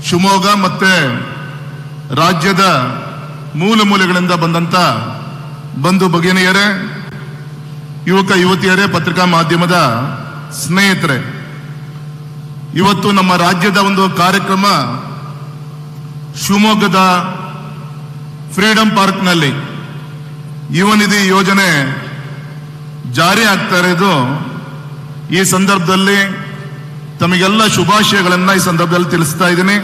ಶಿವಮೊಗ್ಗ ಮತ್ತೆ ರಾಜ್ಯದ ಮೂಲ ಮೂಲೆಗಳಿಂದ ಬಂದಂತ ಬಂಧು ಭಗಿನಿಯರೇ, ಯುವಕ ಯುವತಿಯರೇ, ಪತ್ರಿಕಾ ಮಾಧ್ಯಮದ ಸ್ನೇಹಿತರೆ, ಇವತ್ತು ನಮ್ಮ ರಾಜ್ಯದ ಒಂದು ಕಾರ್ಯಕ್ರಮ ಶಿವಮೊಗ್ಗದ ಫ್ರೀಡಂ ಪಾರ್ಕ್ನಲ್ಲಿ ಯುವ ನಿಧಿ ಯೋಜನೆ ಜಾರಿ ಆಗ್ತಾ ಇರೋದು. ಈ ಸಂದರ್ಭದಲ್ಲಿ ತಮಗೆಲ್ಲ ಶುಭಾಶಯಗಳನ್ನ ಈ ಸಂದರ್ಭದಲ್ಲಿ ತಿಳಿಸ್ತಾ ಇದ್ದೀನಿ.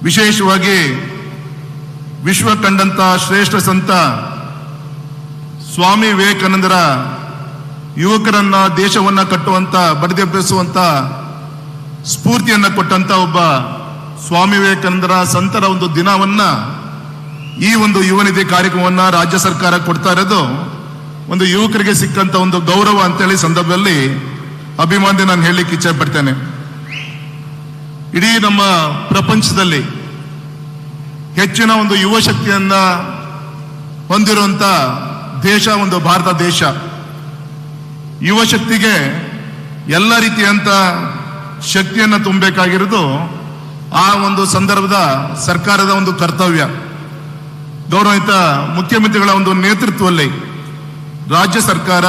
ವಿಶೇಷವಾಗಿ ವಿಶ್ವ ಕಂಡಂತ ಶ್ರೇಷ್ಠ ಸಂತ ಸ್ವಾಮಿ ವಿವೇಕಾನಂದರ ಯುವಕರನ್ನ ದೇಶವನ್ನ ಕಟ್ಟುವಂತ ಬಡಿದೆಬ್ಬಿಸುವಂತ ಸ್ಫೂರ್ತಿಯನ್ನ ಕೊಟ್ಟಂತ ಒಬ್ಬ ಸ್ವಾಮಿ ವಿವೇಕಾನಂದರ ಸಂತರ ಒಂದು ದಿನವನ್ನ ಈ ಒಂದು ಯುವ ನಿಧಿ ಕಾರ್ಯಕ್ರಮವನ್ನ ರಾಜ್ಯ ಸರ್ಕಾರ ಕೊಡ್ತಾ ಇರೋದು ಒಂದು ಯುವಕರಿಗೆ ಸಿಕ್ಕಂತ ಒಂದು ಗೌರವ ಅಂತೇಳಿ ಸಂದರ್ಭದಲ್ಲಿ ಅಭಿಮಾನಿ ನಾನು ಹೇಳಲಿಕ್ಕೆ ಇಚ್ಛೆ ಪಡ್ತೇನೆ. ಇಡೀ ನಮ್ಮ ಪ್ರಪಂಚದಲ್ಲಿ ಹೆಚ್ಚಿನ ಒಂದು ಯುವ ಶಕ್ತಿಯನ್ನ ಹೊಂದಿರುವಂತ ದೇಶ ಒಂದು ಭಾರತ ದೇಶ. ಯುವ ಶಕ್ತಿಗೆ ಎಲ್ಲ ರೀತಿಯಂತ ಶಕ್ತಿಯನ್ನ ತುಂಬಬೇಕಾಗಿರೋದು ಆ ಒಂದು ಸಂದರ್ಭದ ಸರ್ಕಾರದ ಒಂದು ಕರ್ತವ್ಯ. ಗೌರವಿತ ಮುಖ್ಯಮಂತ್ರಿಗಳ ಒಂದು ನೇತೃತ್ವದಲ್ಲಿ ರಾಜ್ಯ ಸರ್ಕಾರ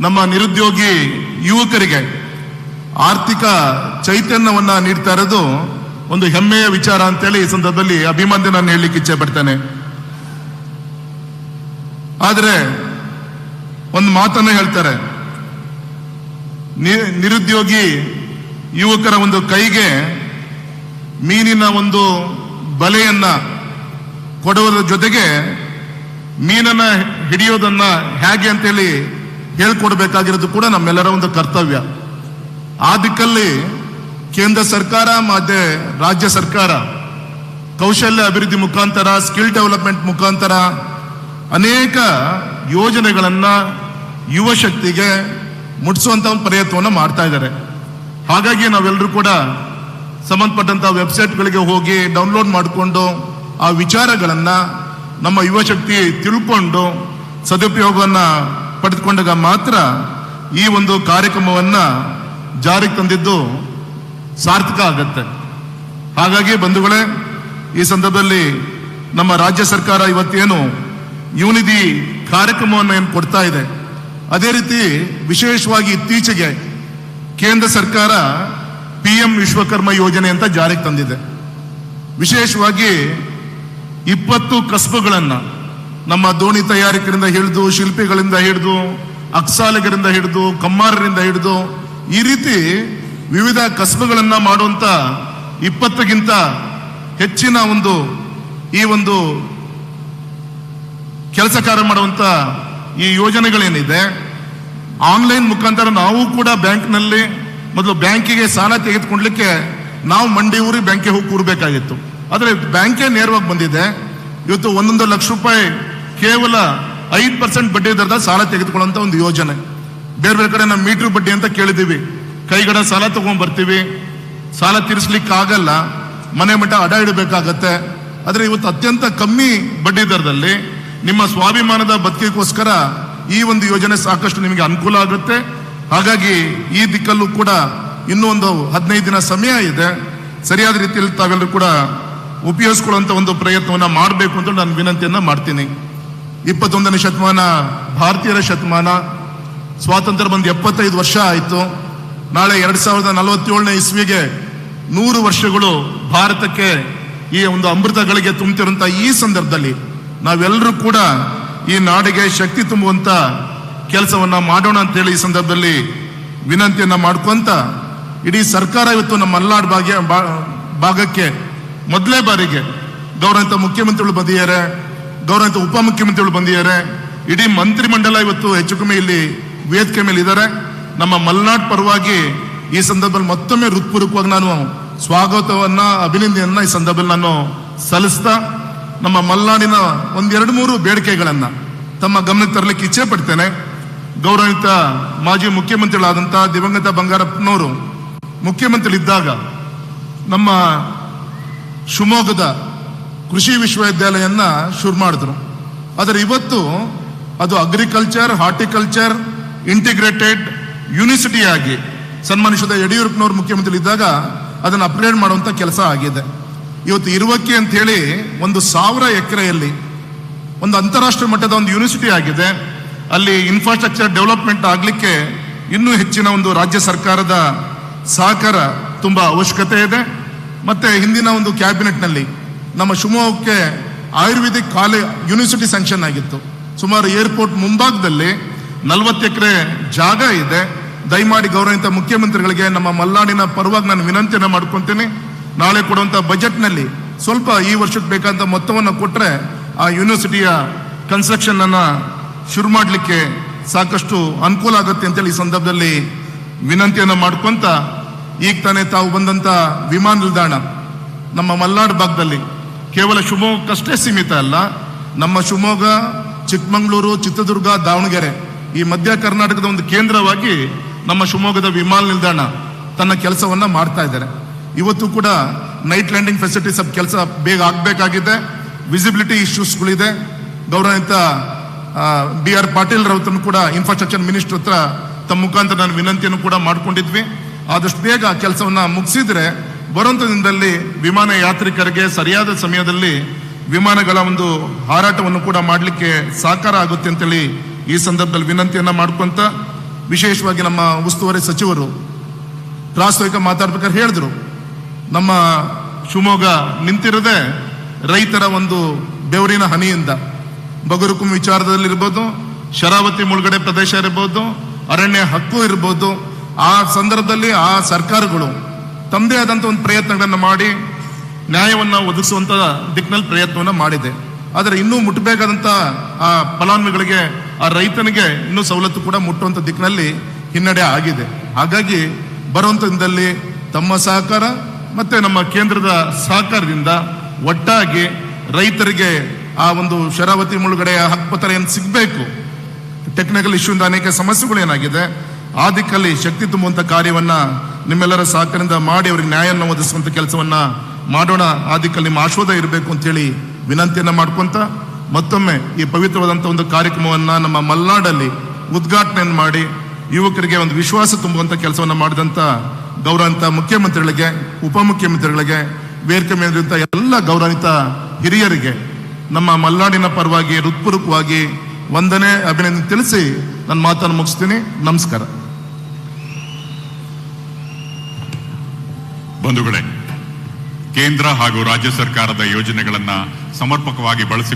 ನಮ್ಮ ನಿರುದ್ಯೋಗಿ ಯುವಕರಿಗೆ ಆರ್ಥಿಕ ಚೈತನ್ಯವನ್ನ ನೀಡ್ತಾ ಇರೋದು ಒಂದು ಹೆಮ್ಮೆಯ ವಿಚಾರ ಅಂತೇಳಿ ಈ ಸಂದರ್ಭದಲ್ಲಿ ಅಭಿಮಾನಿ ನಾನು ಹೇಳಲಿಕ್ಕೆ ಇಚ್ಛೆ ಪಡ್ತೇನೆ. ಆದರೆ ಒಂದು ಮಾತನ್ನ ಹೇಳ್ತಾರೆ, ನಿರುದ್ಯೋಗಿ ಯುವಕರ ಒಂದು ಕೈಗೆ ಮೀನಿನ ಒಂದು ಬಲೆಯನ್ನ ಕೊಡುವುದರ ಜೊತೆಗೆ ಮೀನನ್ನ ಹಿಡಿಯೋದನ್ನ ಹೇಗೆ ಅಂತೇಳಿ ಹೇಳ್ಕೊಡ್ಬೇಕಾಗಿರೋದು ಕೂಡ ನಮ್ಮೆಲ್ಲರ ಒಂದು ಕರ್ತವ್ಯ. ಆ ದಿಕ್ಕಲ್ಲಿ ಕೇಂದ್ರ ಸರ್ಕಾರ ಮತ್ತೆ ರಾಜ್ಯ ಸರ್ಕಾರ ಕೌಶಲ್ಯ ಅಭಿವೃದ್ಧಿ ಮುಖಾಂತರ, ಸ್ಕಿಲ್ ಡೆವಲಪ್ಮೆಂಟ್ ಮುಖಾಂತರ ಅನೇಕ ಯೋಜನೆಗಳನ್ನ ಯುವ ಶಕ್ತಿಗೆ ಮುಟ್ಟಿಸುವಂತ ಒಂದು ಪ್ರಯತ್ನವನ್ನು ಮಾಡ್ತಾ ಇದ್ದಾರೆ. ಹಾಗಾಗಿ ನಾವೆಲ್ಲರೂ ಕೂಡ ಸಂಬಂಧಪಟ್ಟಂತ ವೆಬ್ಸೈಟ್ಗಳಿಗೆ ಹೋಗಿ ಡೌನ್ಲೋಡ್ ಮಾಡಿಕೊಂಡು ಆ ವಿಚಾರಗಳನ್ನ ನಮ್ಮ ಯುವ ಶಕ್ತಿ ತಿಳ್ಕೊಂಡು ಸದುಪಯೋಗವನ್ನ ಪಡೆದುಕೊಂಡಾಗ ಮಾತ್ರ ಈ ಒಂದು ಕಾರ್ಯಕ್ರಮವನ್ನ ಜಾರಿಗೆ ತಂದಿದ್ದು ಸಾರ್ಥಕ ಆಗತ್ತೆ. ಹಾಗಾಗಿ ಬಂಧುಗಳೇ, ಈ ಸಂದರ್ಭದಲ್ಲಿ ನಮ್ಮ ರಾಜ್ಯ ಸರ್ಕಾರ ಇವತ್ತೇನು ಯುವ ನಿಧಿ ಕಾರ್ಯಕ್ರಮವನ್ನು ಏನು ಕೊಡ್ತಾ ಇದೆ, ಅದೇ ರೀತಿ ವಿಶೇಷವಾಗಿ ಇತ್ತೀಚೆಗೆ ಕೇಂದ್ರ ಸರ್ಕಾರ PM ವಿಶ್ವಕರ್ಮ ಯೋಜನೆ ಅಂತ ಜಾರಿಗೆ ತಂದಿದೆ. ವಿಶೇಷವಾಗಿ 20 ಕಸಬುಗಳನ್ನ ನಮ್ಮ ದೋಣಿ ತಯಾರಕರಿಂದ ಹಿಡಿದು, ಶಿಲ್ಪಿಗಳಿಂದ ಹಿಡಿದು, ಅಕ್ಸಾಲಿಗರಿಂದ ಹಿಡಿದು, ಕಮ್ಮಾರರಿಂದ ಹಿಡಿದು ಈ ರೀತಿ ವಿವಿಧ ಕಸಬುಗಳನ್ನ ಮಾಡುವಂತ 20ಗಿಂತ ಹೆಚ್ಚಿನ ಒಂದು ಈ ಒಂದು ಕೆಲಸ ಕಾರ್ಯ ಮಾಡುವಂತ ಈ ಯೋಜನೆಗಳೇನಿದೆ, ಆನ್ಲೈನ್ ಮುಖಾಂತರ ನಾವು ಕೂಡ ಬ್ಯಾಂಕ್ನಲ್ಲಿ ಮೊದಲು ಬ್ಯಾಂಕಿಗೆ ಸಾಲ ತೆಗೆದುಕೊಳ್ಳಲಿಕ್ಕೆ ನಾವು ಮಂಡಿ ಊರಿ ಬ್ಯಾಂಕಿಗೆ ಹೋಗಿ ಕೂರಬೇಕಾಗಿತ್ತು. ಆದರೆ ಬ್ಯಾಂಕೇ ನೇರವಾಗಿ ಬಂದಿದೆ. ಇವತ್ತು 1 ಲಕ್ಷ ರೂಪಾಯಿ ಕೇವಲ 5% ಬಡ್ಡಿ ದರದ ಸಾಲ ತೆಗೆದುಕೊಳ್ಳುವಂತ ಒಂದು ಯೋಜನೆ. ಬೇರೆ ಬೇರೆ ಕಡೆ ನಾವು ಮೀಟರ್ ಬಡ್ಡಿ ಅಂತ ಕೇಳಿದೀವಿ, ಕೈಗಡ ಸಾಲ ತಗೊಂಡ್ ಬರ್ತೀವಿ, ಸಾಲ ತೀರಿಸ್ಲಿಕ್ಕೆ ಆಗಲ್ಲ, ಮನೆ ಮಠ ಅಡ ಇಡಬೇಕಾಗತ್ತೆ. ಆದ್ರೆ ಇವತ್ತು ಅತ್ಯಂತ ಕಮ್ಮಿ ಬಡ್ಡಿ ದರದಲ್ಲಿ ನಿಮ್ಮ ಸ್ವಾಭಿಮಾನದ ಬದುಕಿಗೋಸ್ಕರ ಈ ಒಂದು ಯೋಜನೆ ಸಾಕಷ್ಟು ನಿಮಗೆ ಅನುಕೂಲ ಆಗುತ್ತೆ. ಹಾಗಾಗಿ ಈ ದಿಕ್ಕಲ್ಲೂ ಕೂಡ ಇನ್ನೂ ಒಂದು 15 ದಿನ ಸಮಯ ಇದೆ. ಸರಿಯಾದ ರೀತಿಯಲ್ಲಿ ತಾವೆಲ್ಲರೂ ಕೂಡ ಉಪಯೋಗಿಸ್ಕೊಳ್ಳುವಂತ ಒಂದು ಪ್ರಯತ್ನವನ್ನ ಮಾಡಬೇಕು ಅಂತ ನಾನು ವಿನಂತಿಯನ್ನ ಮಾಡ್ತೀನಿ. 21ನೇ ಶತಮಾನ ಭಾರತೀಯರ ಶತಮಾನ. ಸ್ವಾತಂತ್ರ್ಯ ಬಂದು 75 ವರ್ಷ ಆಯಿತು. ನಾಳೆ 2047ನೇ ಇಸ್ವಿಗೆ 100 ವರ್ಷಗಳು ಭಾರತಕ್ಕೆ ಈ ಒಂದು ಅಮೃತಗಳಿಗೆ ತುಂಬುತ್ತಿರುವಂತಹ ಈ ಸಂದರ್ಭದಲ್ಲಿ ನಾವೆಲ್ಲರೂ ಕೂಡ ಈ ನಾಡಿಗೆ ಶಕ್ತಿ ತುಂಬುವಂತ ಕೆಲಸವನ್ನ ಮಾಡೋಣ ಅಂತೇಳಿ ಈ ಸಂದರ್ಭದಲ್ಲಿ ವಿನಂತಿಯನ್ನ ಮಾಡ್ಕೊಂತ, ಇಡೀ ಸರ್ಕಾರ ಇವತ್ತು ನಮ್ಮ ಮಲ್ನಾಡ್ ಭಾಗಕ್ಕೆ ಮೊದಲೇ ಬಾರಿಗೆ ಗೌರವಿತ ಮುಖ್ಯಮಂತ್ರಿಗಳು ಬಂದಿದ್ದಾರೆ, ಗೌರವಿತ ಉಪಮುಖ್ಯಮಂತ್ರಿಗಳು ಬಂದಿದ್ದಾರೆ, ಇಡೀ ಮಂತ್ರಿಮಂಡಲ ಇವತ್ತು ಹೆಚ್ಚು ಕಮ್ಮಿ ಇಲ್ಲಿ ವೇದಿಕೆ ಮೇಲೆ ಇದ್ದಾರೆ. ನಮ್ಮ ಮಲ್ನಾಡ್ ಪರವಾಗಿ ಈ ಸಂದರ್ಭದಲ್ಲಿ ಮತ್ತೊಮ್ಮೆ ಹೃತ್ಪೂರ್ವಕವಾಗಿ ನಾನು ಸ್ವಾಗತವನ್ನ, ಅಭಿನಂದನೆಯನ್ನ ಈ ಸಂದರ್ಭದಲ್ಲಿ ನಾನು ಸಲ್ಲಿಸ್ತಾ, ನಮ್ಮ ಮಲ್ನಾಡಿನ 1-2-3 ಬೇಡಿಕೆಗಳನ್ನ ತಮ್ಮ ಗಮನಕ್ಕೆ ತರಲಿಕ್ಕೆ ಇಚ್ಛೆ ಪಡ್ತೇನೆ. ಗೌರವಿತ ಮಾಜಿ ಮುಖ್ಯಮಂತ್ರಿಗಳಾದಂತಹ ದಿವಂಗತ ಬಂಗಾರಪ್ಪನವರು ಮುಖ್ಯಮಂತ್ರಿಗಳಿದ್ದಾಗ ನಮ್ಮ ಶಿವಮೊಗ್ಗದ ಕೃಷಿ ವಿಶ್ವವಿದ್ಯಾಲಯನ್ನ ಶುರು ಮಾಡಿದ್ರು. ಆದರೆ ಇವತ್ತು ಅದು ಅಗ್ರಿಕಲ್ಚರ್, ಹಾರ್ಟಿಕಲ್ಚರ್ ಇಂಟಿಗ್ರೇಟೆಡ್ ಯೂನಿವರ್ಸಿಟಿ ಆಗಿ ಸನ್ಮಾನಿಸಿದ ಯಡಿಯೂರಪ್ಪನವರು ಮುಖ್ಯಮಂತ್ರಿ ಇದ್ದಾಗ ಅದನ್ನು ಅಪ್ಗ್ರೇಡ್ ಮಾಡುವಂತ ಕೆಲಸ ಆಗಿದೆ. ಇವತ್ತು ಇರುವಕ್ಕೆ ಅಂತ ಹೇಳಿ 1,000 ಎಕರೆಯಲ್ಲಿ ಒಂದು ಅಂತಾರಾಷ್ಟ್ರೀಯ ಮಟ್ಟದ ಒಂದು ಯೂನಿವರ್ಸಿಟಿ ಆಗಿದೆ. ಅಲ್ಲಿ ಇನ್ಫ್ರಾಸ್ಟ್ರಕ್ಚರ್ ಡೆವಲಪ್ಮೆಂಟ್ ಆಗಲಿಕ್ಕೆ ಇನ್ನೂ ಹೆಚ್ಚಿನ ಒಂದು ರಾಜ್ಯ ಸರ್ಕಾರದ ಸಹಕಾರ ತುಂಬಾ ಅವಶ್ಯಕತೆ ಇದೆ. ಮತ್ತೆ ಹಿಂದಿನ ಒಂದು ಕ್ಯಾಬಿನೆಟ್ ನಲ್ಲಿ ನಮ್ಮ ಶಿವಮೊಗ್ಗಕ್ಕೆ ಆಯುರ್ವೇದಿಕ್ ಯೂನಿವರ್ಸಿಟಿ ಸ್ಯಾಂಕ್ಷನ್ ಆಗಿತ್ತು. ಸುಮಾರು ಏರ್ಪೋರ್ಟ್ ಮುಂಭಾಗದಲ್ಲಿ 40 ಎಕರೆ ಜಾಗ ಇದೆ. ದಯಮಾಡಿ ಗೌರವಿತ ಮುಖ್ಯಮಂತ್ರಿಗಳಿಗೆ ನಮ್ಮ ಮಲ್ನಾಡಿನ ಪರವಾಗಿ ನಾನು ವಿನಂತಿಯನ್ನು ಮಾಡ್ಕೊಂತೀನಿ. ನಾಳೆ ಕೊಡುವಂತ ಬಜೆಟ್ ನಲ್ಲಿ ಸ್ವಲ್ಪ ಈ ವರ್ಷಕ್ಕೆ ಬೇಕಾದಂತ ಮೊತ್ತವನ್ನು ಕೊಟ್ಟರೆ ಆ ಯೂನಿವರ್ಸಿಟಿಯ ಕನ್ಸ್ಟ್ರಕ್ಷನ್ ಅನ್ನ ಶುರು ಮಾಡಲಿಕ್ಕೆ ಸಾಕಷ್ಟು ಅನುಕೂಲ ಆಗುತ್ತೆ ಅಂತೇಳಿ ಈ ಸಂದರ್ಭದಲ್ಲಿ ವಿನಂತಿಯನ್ನು ಮಾಡ್ಕೊಂತ, ಈಗ ತಾನೇ ತಾವು ಬಂದಂತ ವಿಮಾನ ನಿಲ್ದಾಣ ನಮ್ಮ ಮಲ್ನಾಡು ಭಾಗದಲ್ಲಿ ಕೇವಲ ಶಿವಮೊಗ್ಗಕ್ಕಷ್ಟೇ ಸೀಮಿತ ಅಲ್ಲ, ನಮ್ಮ ಶಿವಮೊಗ್ಗ, ಚಿಕ್ಕಮಗಳೂರು, ಚಿತ್ರದುರ್ಗ, ದಾವಣಗೆರೆ ಈ ಮಧ್ಯ ಕರ್ನಾಟಕದ ಒಂದು ಕೇಂದ್ರವಾಗಿ ನಮ್ಮ ಶಿವಮೊಗ್ಗದ ವಿಮಾನ ನಿಲ್ದಾಣ ತನ್ನ ಕೆಲಸವನ್ನ ಮಾಡ್ತಾ ಇದ್ದಾರೆ. ಇವತ್ತು ಕೂಡ ನೈಟ್ ಲ್ಯಾಂಡಿಂಗ್ ಫೆಸಿಲಿಟಿ ಸ್ವಲ್ಪ ಕೆಲಸ ಬೇಗ ಆಗಬೇಕಾಗಿದೆ. ವಿಸಿಬಿಲಿಟಿ ಇಶ್ಯೂಸ್ಗಳಿದೆ. ಗೌರವಿತ BR ಪಾಟೀಲ್ ರವರನ್ನು ಕೂಡ ಇನ್ಫ್ರಾಸ್ಟ್ರಕ್ಚರ್ ಮಿನಿಸ್ಟರ್ ಹತ್ರ ತಮ್ಮ ಮುಖಾಂತರ ನಾನು ವಿನಂತಿಯನ್ನು ಕೂಡ ಮಾಡ್ಕೊಂಡಿದ್ವಿ. ಆದಷ್ಟು ಬೇಗ ಕೆಲಸವನ್ನ ಮುಗಿಸಿದ್ರೆ ಬರುವಂತ ದಿನದಲ್ಲಿ ವಿಮಾನ ಯಾತ್ರಿಕರಿಗೆ ಸರಿಯಾದ ಸಮಯದಲ್ಲಿ ವಿಮಾನಗಳ ಒಂದು ಹಾರಾಟವನ್ನು ಕೂಡ ಮಾಡಲಿಕ್ಕೆ ಸಹಕಾರ ಆಗುತ್ತೆ ಅಂತೇಳಿ ಈ ಸಂದರ್ಭದಲ್ಲಿ ವಿನಂತಿಯನ್ನ ಮಾಡ್ಕೊಂತ, ವಿಶೇಷವಾಗಿ ನಮ್ಮ ಉಸ್ತುವಾರಿ ಸಚಿವರು ಪ್ರಾಸ್ತಾವಿಕ ಮಾತಾಡ್ಬೇಕಾದ್ರೆ ಹೇಳಿದ್ರು, ನಮ್ಮ ಶಿವಮೊಗ್ಗ ನಿಂತಿರದೆ ರೈತರ ಒಂದು ಬೆವರಿನ ಹನಿಯಿಂದ ಬಗರುಕುಂ ವಿಚಾರದಲ್ಲಿ ಇರ್ಬೋದು, ಶರಾವತಿ ಮುಳುಗಡೆ ಪ್ರದೇಶ ಇರ್ಬೋದು, ಅರಣ್ಯ ಹಕ್ಕು ಇರ್ಬೋದು, ಆ ಸಂದರ್ಭದಲ್ಲಿ ಆ ಸರ್ಕಾರಗಳು ತಮ್ಮದೇ ಆದಂತ ಒಂದು ಪ್ರಯತ್ನಗಳನ್ನು ಮಾಡಿ ನ್ಯಾಯವನ್ನ ಒದಗಿಸುವಂತ ದಿಕ್ಕಿನಲ್ಲಿ ಪ್ರಯತ್ನವನ್ನ ಮಾಡಿದೆ. ಆದರೆ ಇನ್ನೂ ಮುಟ್ಟಬೇಕಾದಂತ ಆ ಫಲಾನುಭವಿಗಳಿಗೆ, ಆ ರೈತನಿಗೆ ಇನ್ನೂ ಸವಲತ್ತು ಕೂಡ ಮುಟ್ಟುವಂತ ದಿಕ್ಕಿನಲ್ಲಿ ಹಿನ್ನಡೆ ಆಗಿದೆ. ಹಾಗಾಗಿ ಬರುವಂತ ದಿನದಲ್ಲಿ ತಮ್ಮ ಸಹಕಾರ ಮತ್ತೆ ನಮ್ಮ ಕೇಂದ್ರದ ಸಹಕಾರದಿಂದ ಒಟ್ಟಾಗಿ ರೈತರಿಗೆ ಆ ಒಂದು ಶರಾವತಿ ಮುಳುಗಡೆಯ ಹಕ್ಕುಪತ್ರ ಏನು ಸಿಗಬೇಕು, ಟೆಕ್ನಿಕಲ್ ಇಶ್ಯೂಯಿಂದ ಅನೇಕ ಸಮಸ್ಯೆಗಳು ಏನಾಗಿದೆ, ಆ ದಿಕ್ಕಲ್ಲಿ ಶಕ್ತಿ ತುಂಬುವಂತ ಕಾರ್ಯವನ್ನ ನಿಮ್ಮೆಲ್ಲರ ಸಹಕಾರದಿಂದ ಮಾಡಿ ಅವರಿಗೆ ನ್ಯಾಯವನ್ನು ಒದಗಿಸುವಂತ ಕೆಲಸವನ್ನ ಮಾಡೋಣ. ಆ ದಿಕ್ಕಲ್ಲಿ ನಿಮ್ಮ ಆಶೀರ್ವಾದ ಇರಬೇಕು ಅಂತ ಹೇಳಿ ವಿನಂತಿಯನ್ನ ಮಾಡ್ಕೊಂತ, ಮತ್ತೊಮ್ಮೆ ಈ ಪವಿತ್ರವಾದಂತ ಒಂದು ಕಾರ್ಯಕ್ರಮವನ್ನ ನಮ್ಮ ಮಲ್ನಾಡಲ್ಲಿ ಉದ್ಘಾಟನೆಯನ್ನು ಮಾಡಿ ಯುವಕರಿಗೆ ಒಂದು ವಿಶ್ವಾಸ ತುಂಬುವಂತ ಕೆಲಸವನ್ನ ಮಾಡಿದಂತ ಗೌರವಿತ ಮುಖ್ಯಮಂತ್ರಿಗಳಿಗೆ, ಉಪಮುಖ್ಯಮಂತ್ರಿಗಳಿಗೆ, ವೇದಿಕೆ ಮೇಲಿರುವಂತ ಎಲ್ಲ ಗೌರವಿತ ಹಿರಿಯರಿಗೆ ನಮ್ಮ ಮಲ್ನಾಡಿನ ಪರವಾಗಿ ಹೃತ್ಪೂರ್ವಕವಾಗಿ ವಂದನೆ, ಅಭಿನಂದನೆ ತಿಳಿಸಿ ನನ್ನ ಮಾತನ್ನು ಮುಗಿಸ್ತೀನಿ. ನಮಸ್ಕಾರ. ಬಂಧುಗಳೇ, ಕೇಂದ್ರ ಹಾಗೂ ರಾಜ್ಯ ಸರ್ಕಾರದ ಯೋಜನೆಗಳನ್ನ ಸಮರ್ಪಕವಾಗಿ ಬಳಸಿಕೊಂಡು